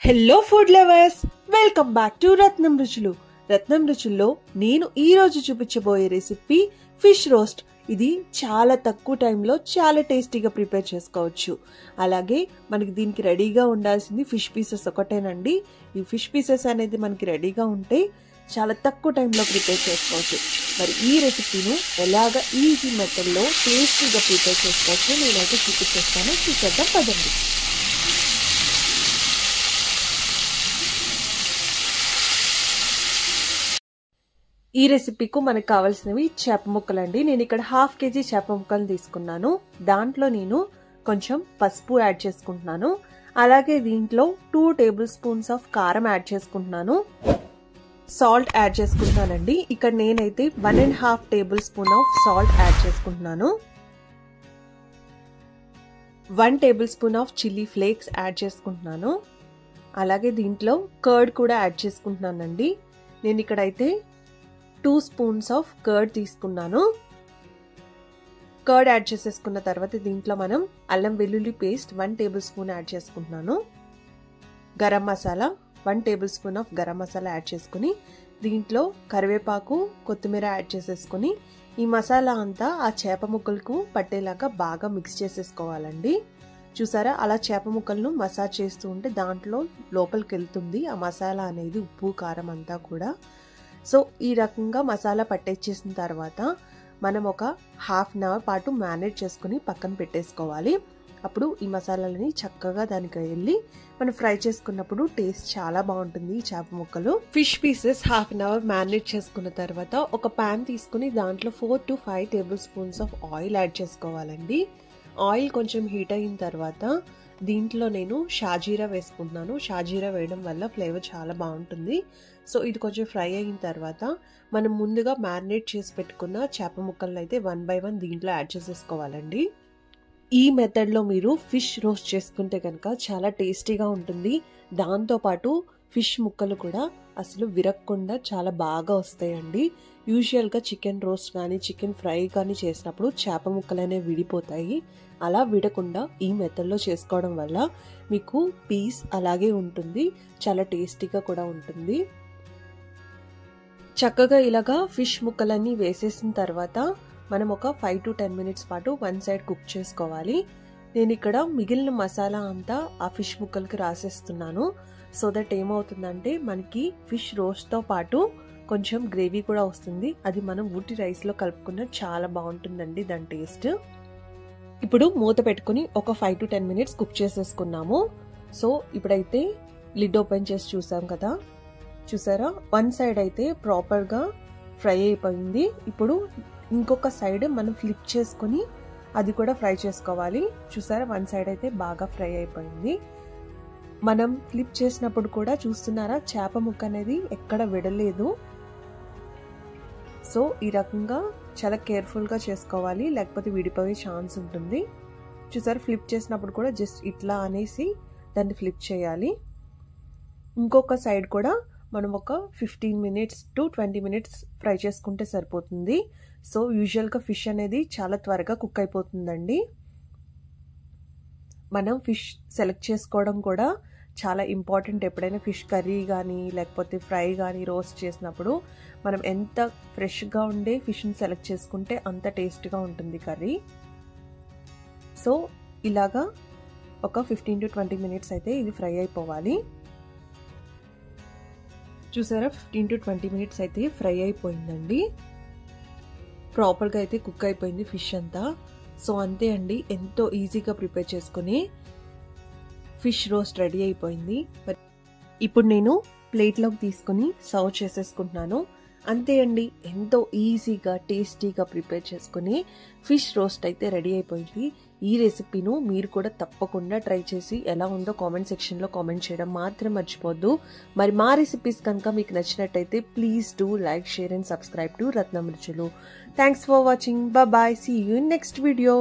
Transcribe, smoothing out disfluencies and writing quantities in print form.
Hello food lovers, welcome back to Ratnam Ruchulu. Ratnam రుచుల్లో నేను ఈ రోజు చూపించబోయే రెసిపీ ఫిష్ రోస్ట్. ఇది చాలా తక్కువ టైంలో చాలా టేస్టీగా ప్రిపేర్ చేసుకోవచ్చు. అలాగే మనకి దీనికి రెడీగా ఉండాల్సింది ఫిష్ పీసెస్ ఒకటేనండి. ఈ ఫిష్ పీసెస్ అనేది మనకి రెడీగా ఉంటే చాలా తక్కువ టైంలో ప్రిపేర్ చేసుకోవచ్చు. మరి ఈ రెసిపీను ఎలాగ ఈజీ మెథడ్లో టేస్టీగా ప్రిపేర్ చేసుకోవచ్చు నేనైతే చూపించేస్తాను. చూసేద్దాం పదండి. ఈ రెసిపీకు మనకు కావాల్సినవి చేప ముక్కలు అండి. నేను ఇక్కడ 1/2 kg చేప ముక్కలు తీసుకున్నాను. దాంట్లో నేను కొంచెం పసుపు యాడ్ చేసుకుంటున్నాను. అలాగే దీంట్లో 2 టేబుల్ స్పూన్స్ ఆఫ్ కారం యాడ్ చేసుకుంటున్నాను. సాల్ట్ యాడ్ చేసుకుంటున్నానండి. ఇక్కడ నేనైతే 1.5 table spoon of salt add చేసుకుంటున్నాను. 1 table spoon of chilli flakes add చేసుకుంటున్నాను. అలాగే దీంట్లో కర్డ్ కూడా యాడ్ చేసుకుంటున్నానండి. నేను ఇక్కడైతే 2 స్పూన్స్ ఆఫ్ కర్డ్ తీసుకున్నాను. కర్డ్ యాడ్ చేసేసుకున్న తర్వాత దీంట్లో మనం అల్లం వెల్లుల్లి పేస్ట్ 1 టేబుల్ స్పూన్ యాడ్ చేసుకుంటున్నాను. Garam masala 1 table spoon of garam masala add చేసుకుని దీంట్లో కరివేపాకు కొత్తిమీర యాడ్ చేసేసుకుని ఈ మసాలా అంతా ఆ చేప ముక్కలకు పట్టేలాగా బాగా మిక్స్ చేసేసుకోవాలండి. చూసారా, అలా చేప ముక్కలను మసాజ్ చేస్తూ ఉంటే దాంట్లో లోపలికి వెళ్తుంది ఆ మసాలా అనేది, ఉప్పు కారం అంతా కూడా. సో ఈ రకంగా మసాలా పట్టేసేసిన తర్వాత మనం ఒక 1/2 అవర్ పాటు మ్యారినేట్ చేసుకుని పక్కన పెట్టేసుకోవాలి. అప్పుడు ఈ మసాలాలని చక్కగా దానికి వెళ్ళి మనం ఫ్రై చేసుకున్నప్పుడు టేస్ట్ చాలా బాగుంటుంది ఈ చేప ముక్కలు. ఫిష్ పీసెస్ 1/2 అవర్ మ్యారినేట్ చేసుకున్న తర్వాత ఒక ప్యాన్ తీసుకుని దాంట్లో 4 to 5 table spoons of oil add చేసుకోవాలండి. ఆయిల్ కొంచెం హీట్ అయిన తర్వాత దీంట్లో నేను షాజీరా వేసుకుంటున్నాను. షాజీరా వేయడం వల్ల ఫ్లేవర్ చాలా బాగుంటుంది. సో ఇది కొంచెం ఫ్రై అయిన తర్వాత మనం ముందుగా మ్యారినేట్ చేసి పెట్టుకున్న చేప ముక్కలను అయితే 1 by 1 దీంట్లో యాడ్ చేసేసుకోవాలండి. ఈ మెథడ్లో మీరు ఫిష్ రోస్ట్ చేసుకుంటే కనుక చాలా టేస్టీగా ఉంటుంది. దాంతోపాటు ఫిష్ ముక్కలు కూడా అసలు విరక్కుండా చాలా బాగా వస్తాయండి. యూజువల్గా చికెన్ రోస్ట్ కానీ చికెన్ ఫ్రై కానీ చేసినప్పుడు చేప ముక్కలు అనేవి విడిపోతాయి. అలా విడకుండా ఈ మెథడ్లో చేసుకోవడం వల్ల మీకు పీస్ అలాగే ఉంటుంది, చాలా టేస్టీగా కూడా ఉంటుంది. చక్కగా ఇలాగా ఫిష్ ముక్కలన్నీ వేసేసిన తర్వాత మనం ఒక 5 to 10 minutes పాటు 1 side కుక్ చేసుకోవాలి. నేను ఇక్కడ మిగిలిన మసాలా అంతా ఆ ఫిష్ ముక్కలకి రాసేస్తున్నాను. సో దట్ ఏమవుతుందంటే మనకి ఫిష్ రోస్ట్తో పాటు కొంచెం గ్రేవీ కూడా వస్తుంది. అది మనం ఊటి రైస్లో కలుపుకున్న చాలా బాగుంటుందండి దాని టేస్ట్. ఇప్పుడు మూత పెట్టుకుని ఒక 5 to 10 minutes కుక్ చేసేసుకున్నాము. సో ఇప్పుడైతే లిడ్ ఓపెన్ చేసి చూసాం కదా, చూసారా 1 side అయితే ప్రాపర్గా ఫ్రై అయిపోయింది. ఇప్పుడు ఇంకొక సైడ్ మనం ఫ్లిప్ చేసుకుని అది కూడా ఫ్రై చేసుకోవాలి. చూసారా 1 side అయితే బాగా ఫ్రై అయిపోయింది. మనం ఫ్లిప్ చేసినప్పుడు కూడా చూస్తున్నారా చేప ముక్క అనేది ఎక్కడ విడలేదు. సో ఈ రకంగా చాలా కేర్ఫుల్గా చేసుకోవాలి, లేకపోతే విడిపోయే ఛాన్స్ ఉంటుంది. చూసారా ఫ్లిప్ చేసినప్పుడు కూడా జస్ట్ ఇట్లా అనేసి దాన్ని ఫ్లిప్ చేయాలి. ఇంకొక సైడ్ కూడా మనం ఒక 15 minutes to 20 minutes ఫ్రై చేసుకుంటే సరిపోతుంది. సో యూజువల్గా ఫిష్ అనేది చాలా త్వరగా కుక్ అయిపోతుందండి. మనం ఫిష్ సెలెక్ట్ చేసుకోవడం కూడా చాలా ఇంపార్టెంట్. ఎప్పుడైనా ఫిష్ కర్రీ కానీ లేకపోతే ఫ్రై కానీ రోస్ట్ చేసినప్పుడు మనం ఎంత ఫ్రెష్గా ఉండే ఫిష్ని సెలెక్ట్ చేసుకుంటే అంత టేస్ట్గా ఉంటుంది కర్రీ. సో ఇలాగా ఒక 15 to 20 minutes అయితే ఇది ఫ్రై అయిపోవాలి. చూసారా 15 to 20 minutes అయితే ఫ్రై అయిపోయిందండి. ప్రాపర్గా అయితే కుక్ అయిపోయింది ఫిష్ అంతా. సో అంతే అండి, ఎంతో ఈజీగా ప్రిపేర్ చేసుకుని ఫిష్ రోస్ట్ రెడీ అయిపోయింది. ఇప్పుడు నేను ప్లేట్లోకి తీసుకుని సర్వ్ చేసేసుకుంటున్నాను. అంతే అండి, ఎంతో ఈజీగా టేస్టీగా ప్రిపేర్ చేసుకుని ఫిష్ రోస్ట్ అయితే రెడీ అయిపోయింది. ఈ రెసిపీను మీరు కూడా తప్పకుండా ట్రై చేసి ఎలా ఉందో కామెంట్ సెక్షన్లో కామెంట్ చేయడం మాత్రం మర్చిపోద్దు. మరి మా రెసిపీస్ కనుక మీకు నచ్చినట్టయితే please do like, share and subscribe to Ratnam Ruchulu. Thanks for watching. Bye. See you in next video.